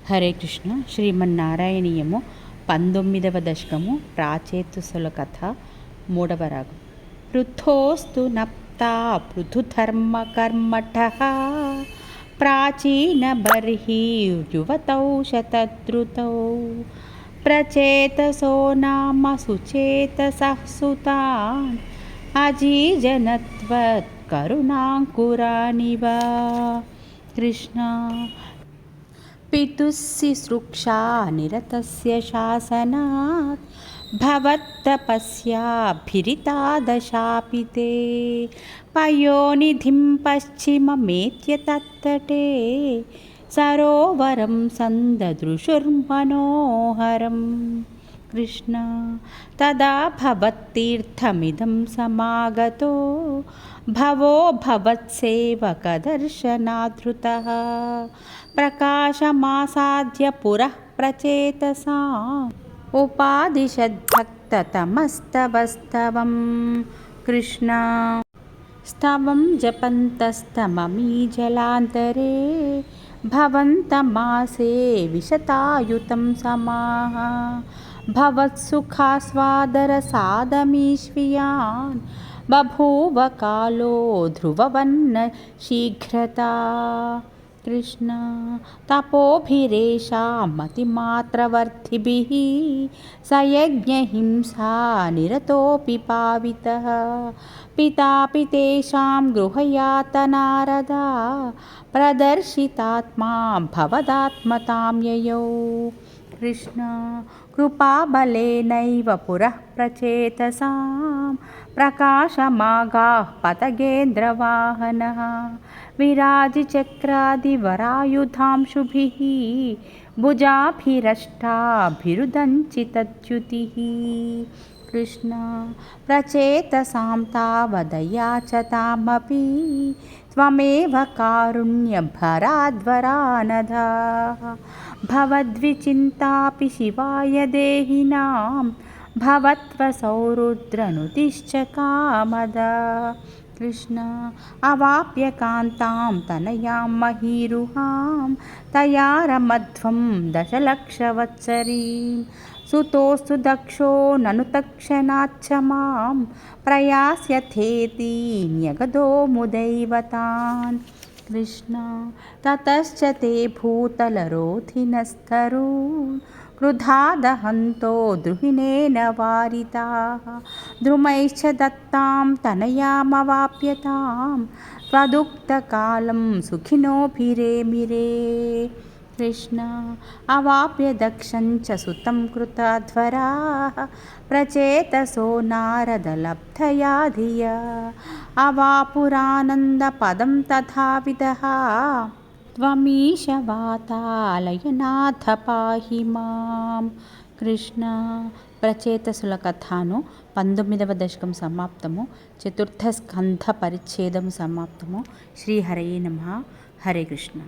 హరే కృష్ణ. శ్రీమన్నారాయణీయము 19వ దశకము ప్రాచేతుసుల కథ 3వ రాగం. పృథోస్తు నప్తా పృథుధర్మకర్మఠః ప్రాచీన బర్హి యువతౌ శతద్రుతౌ ప్రచేతసో నామ సుచేతసః సుతాన్ అజీజనత్వత్ కరుణాంకురానివ. కృష్ణ. పితుస్సిశ్రుక్షా నిరతస్య శాసనాత్ భవత్తపస్యాభిరితాదశాపి తే పయోనిధిం పశ్చిమమేత్య తత్తటే సరోవరం సందదృశుర్మనోహరం. కృష్ణ. తదా భవత్తీర్థమిదం సమాగతో భవో భవత్సేవకదర్శనాధృతః ప్రకాశమాసాద్య పురః ప్రచేతసా ఉపాదిశద్భక్తతమస్తవస్తవం. కృష్ణ. స్తవం జపంతస్తమమీ జలాంతరే భవంతమాసే విశతాయుతం సమాః భవత్సుఖాస్వాదరసాదమీష్వియాన్ బభూవ కాలో ధ్రువవన్న శీఘ్రతా. కృష్ణ. తపోభిరేషాం మతిమాత్రవర్ధిభిః సయజ్ఞహింసా నిరతోపి పావితః పితాపి తేషాం గృహయాతనారదా ప్రదర్శితాత్మా భవదాత్మతాం యయౌ. కృష్ణ. కృపాబలేనైవ పురః ప్రచేతసాం ప్రకాశమాగాః పతగేంద్రవాహనః విరాజిచక్రాదివరాయుధాంశుభిః భుజాభిరష్టాభిరుదంచితద్యుతిః. కృష్ణ. ప్రచేతసాం తావదయాచతామపి త్వమేవ కారుణ్యభరాద్వరానధా భవద్విచింతాపి శివాయ దేహినాం భవత్వసౌరుద్రనుతిశ్చ కామదా. కృష్ణ. అవాప్య కాంతాం తనయాం మహీరుహాం తయా రమధ్వం దశలక్షవత్సరీం సుతోస్తు దక్షో నను తక్షణాచ్చ మాం ప్రయాస్యథేతి న్యగదో ముదైవతాన్. కృష్ణ. తతశ్చ తే భూతలరోధినస్తరూన్ క్రుధా దహంతో ద్రుహిణేన వారితాః ద్రుమైశ్చ దత్తాం తనయామవాప్యతాం త్వదుక్తకాలం సుఖినోభిరేమిరే. కృష్ణ. అవాప్య దక్షంచ సుతం కృతాధ్వరాః ప్రచేతసో నారదలబ్ధయా ధియా అవాపురానందపదం తథావిదః త్వమీశవాతాలయనాథ పాహి మాం. కృష్ణ. ప్రచేతసుల కథను 19వ దశకం సమాప్తము. చతుర్థ స్కంధ పరిచ్ఛేదము సమాప్తము. శ్రీహరయే నమః. హరే కృష్ణ.